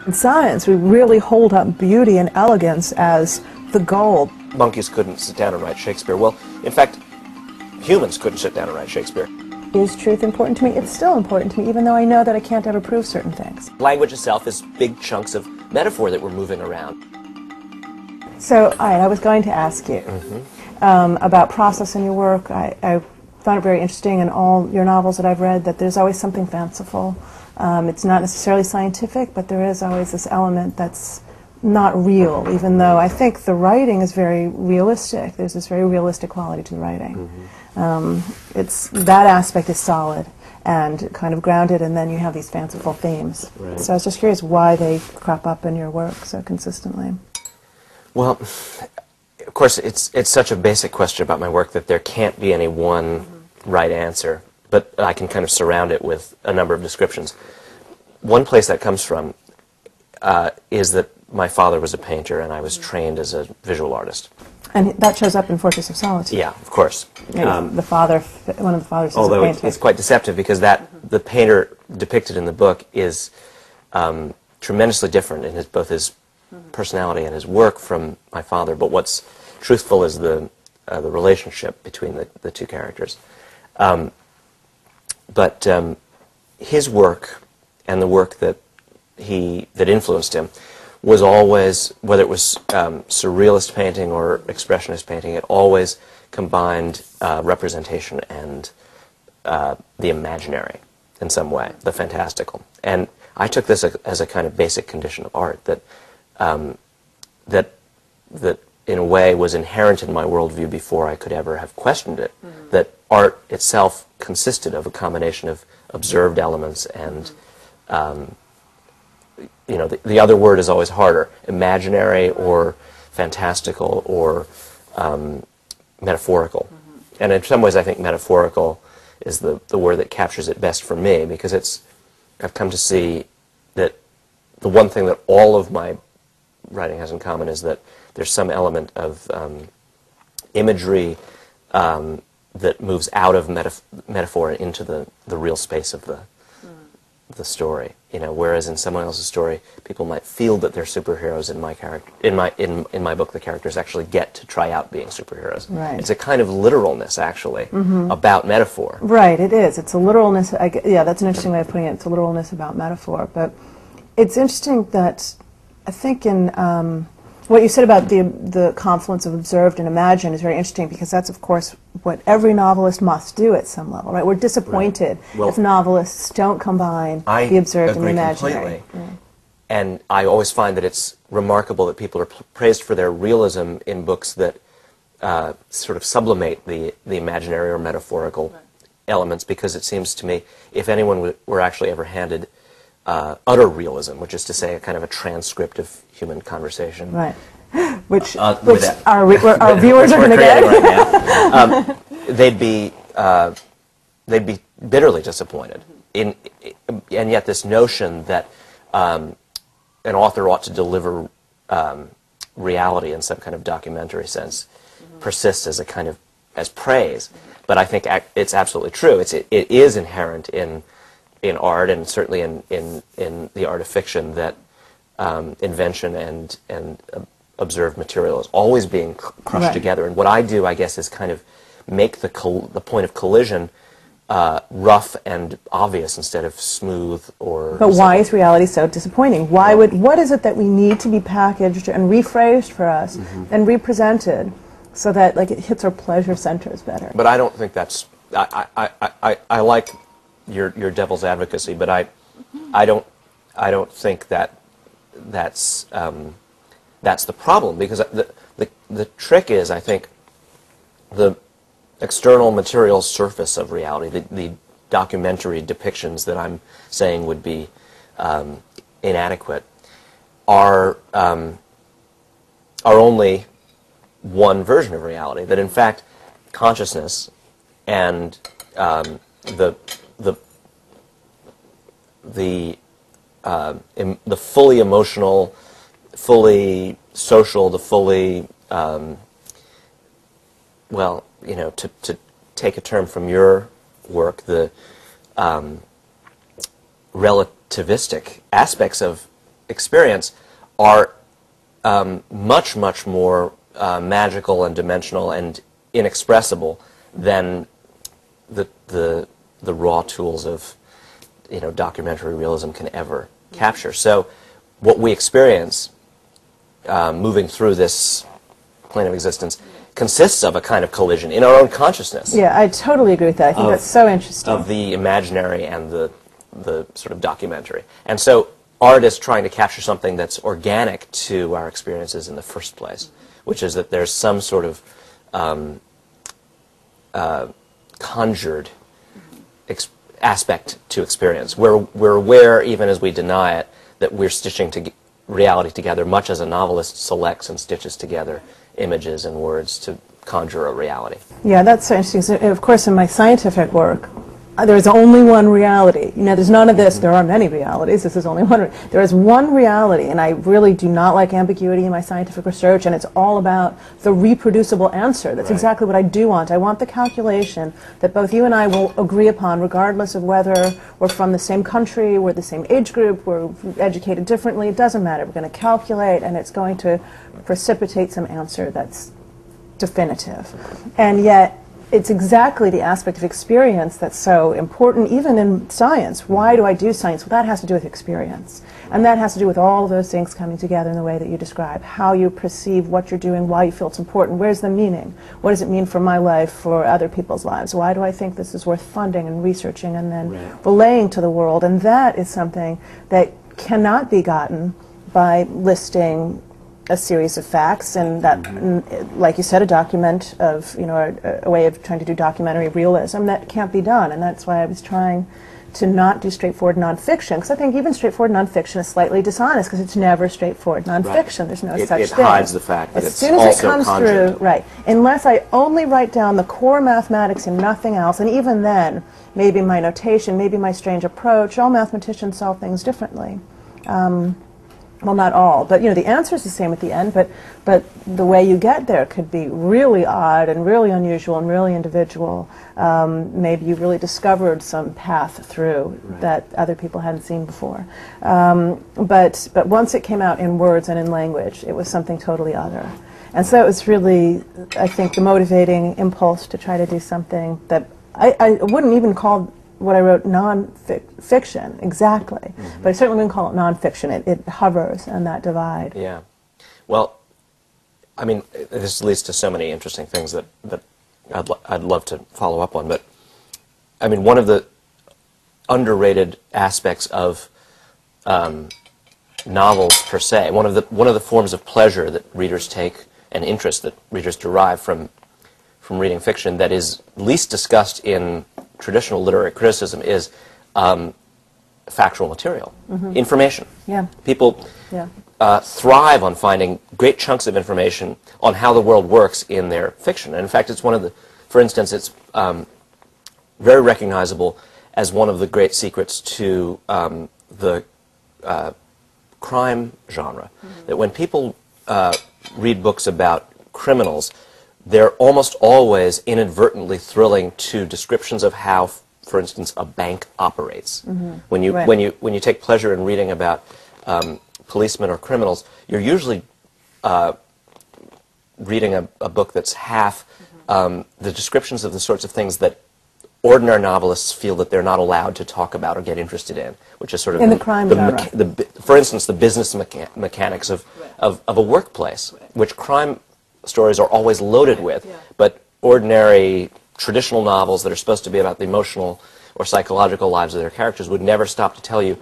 In science, we really hold up beauty and elegance as the goal. Monkeys couldn't sit down and write Shakespeare. Well, in fact, humans couldn't sit down and write Shakespeare. Is truth important to me? It's still important to me, even though I know that I can't ever prove certain things. Language itself is big chunks of metaphor that we're moving around. So, all right, I was going to ask you about process in your work. I found it very interesting in all your novels that I've read that there's always something fanciful. It's not necessarily scientific, but there is always this element that's not real, even though I think the writing is very realistic. There's this very realistic quality to the writing. That aspect is solid and kind of grounded, and then you have these fanciful themes. Right. So I was just curious why they crop up in your work so consistently. Well, of course, it's such a basic question about my work that there can't be any one right answer, but I can kind of surround it with a number of descriptions. One place that comes from is that my father was a painter and I was trained as a visual artist. And that shows up in Fortress of Solitude. Yeah, of course. The father, one of the fathers is although a painter. it's quite deceptive because the painter depicted in the book is tremendously different in both his personality and his work from my father. But what's truthful is the relationship between the two characters. But his work and the work that influenced him was always, whether it was surrealist painting or expressionist painting, it always combined representation and the imaginary in some way, the fantastical. And I took this as a kind of basic condition of art that in a way was inherent in my worldview before I could ever have questioned it, that art itself consisted of a combination of observed elements and you know, the other word is always harder, imaginary or fantastical or metaphorical. And in some ways I think metaphorical is the word that captures it best for me, because I've come to see that the one thing that all of my writing has in common is that there's some element of imagery that moves out of metaphor and into the real space of the story. You know, whereas in someone else's story, people might feel that they're superheroes. In my character, in my book, the characters actually get to try out being superheroes. Right. It's a kind of literalness, actually, about metaphor. Right, it is. It's a literalness. Yeah, that's an interesting way of putting it. It's a literalness about metaphor. But it's interesting that I think in what you said about the confluence of observed and imagined is very interesting, because that's, of course, what every novelist must do at some level, right? We're disappointed if novelists don't combine the observed and the imaginary. Completely. Yeah. And I always find that it's remarkable that people are praised for their realism in books that sort of sublimate the imaginary or metaphorical elements, because it seems to me if anyone were actually ever handed utter realism, which is to say a kind of a transcript of human conversation. Right. Which our viewers are going to get. Right now. They'd be bitterly disappointed. And yet this notion that an author ought to deliver reality in some kind of documentary sense persists as a kind of as praise. But I think it's absolutely true. It is inherent in art, and certainly in the art of fiction, that invention and observed material is always being crushed together. And what I do, I guess, is kind of make the point of collision rough and obvious instead of smooth or... But why is reality so disappointing? What is it that we need to be packaged and rephrased for us and represented so that it hits our pleasure centers better? But I don't think that's... I like your devil's advocacy, but I don't think that's the problem, because the trick is, I think, the external material surface of reality, the documentary depictions that I'm saying would be inadequate, are only one version of reality. That in fact, consciousness and the fully emotional, fully social, the fully well, you know, to take a term from your work, the relativistic aspects of experience are much, much more magical and dimensional and inexpressible than the raw tools of documentary realism can ever capture. So what we experience moving through this plane of existence consists of a kind of collision in our own consciousness. Yeah, I totally agree with that. I think that's so interesting. Of the imaginary and the sort of documentary. And so art is trying to capture something that's organic to our experiences in the first place, which is that there's some sort of conjured aspect to experience. We're aware, even as we deny it, that we're stitching reality together, much as a novelist selects and stitches together images and words to conjure a reality. Yeah, that's so interesting. So, of course, in my scientific work, there is only one reality. There's none of this. There are many realities. This is only one. There is one reality, and I really do not like ambiguity in my scientific research, and it's all about the reproducible answer. That's exactly what I do want. I want the calculation that both you and I will agree upon, regardless of whether we're from the same country, we're the same age group, we're educated differently. It doesn't matter. We're going to calculate, and it's going to precipitate some answer that's definitive. And yet, it's exactly the aspect of experience that's so important, even in science. Why do I do science? Well, that has to do with experience. And that has to do with all of those things coming together in the way that you describe. How you perceive what you're doing, why you feel it's important, where's the meaning? What does it mean for my life, for other people's lives? Why do I think this is worth funding and researching and then relaying to the world? And that is something that cannot be gotten by listing a series of facts, and that, like you said, a document of, a way of trying to do documentary realism that can't be done. And that's why I was trying to not do straightforward nonfiction, because I think even straightforward nonfiction is slightly dishonest, because it's never straightforward nonfiction. There's no such thing. It hides the fact that as it's soon as also it comes conjured. through, unless I only write down the core mathematics and nothing else, and even then, maybe my notation, maybe my strange approach. All mathematicians solve things differently. Well, not all, but the answer is the same at the end, but the way you get there could be really odd and really unusual and really individual. Maybe you really discovered some path through that other people hadn't seen before. But once it came out in words and in language, it was something totally other. And so it was really, I think, the motivating impulse to try to do something that I wouldn't even call what I wrote non-fiction, exactly. But I certainly wouldn't call it non-fiction. It hovers on that divide. Yeah. Well, I mean, this leads to so many interesting things that I'd love to follow up on. But, I mean, one of the underrated aspects of novels per se, one of the forms of pleasure that readers take and interest that readers derive from reading fiction that is least discussed in traditional literary criticism is factual material, information. Yeah. People thrive on finding great chunks of information on how the world works in their fiction. And in fact, it's one of the, for instance, it's very recognizable as one of the great secrets to the crime genre. That when people read books about criminals, they're almost always inadvertently thrilling to descriptions of how, for instance, a bank operates. When you take pleasure in reading about policemen or criminals, you're usually reading a book that's half the descriptions of the sorts of things that ordinary novelists feel that they're not allowed to talk about or get interested in, which is sort of in the crime genre. For instance, the business mechanics of a workplace, which crime stories are always loaded with, but ordinary traditional novels that are supposed to be about the emotional or psychological lives of their characters would never stop to tell you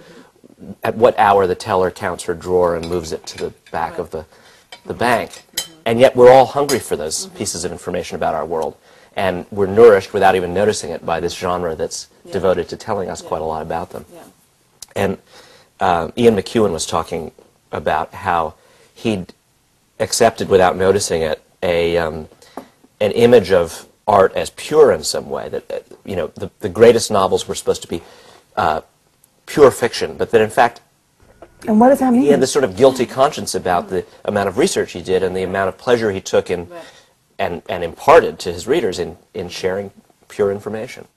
at what hour the teller counts her drawer and moves it to the back of the bank. And yet we're all hungry for those pieces of information about our world, and we're nourished without even noticing it by this genre that's devoted to telling us quite a lot about them. And Ian McEwan was talking about how he'd accepted without noticing it an image of art as pure in some way, that the greatest novels were supposed to be pure fiction, but that in fact, and what does that mean? He had this sort of guilty conscience about the amount of research he did and the amount of pleasure he took in and imparted to his readers in sharing pure information.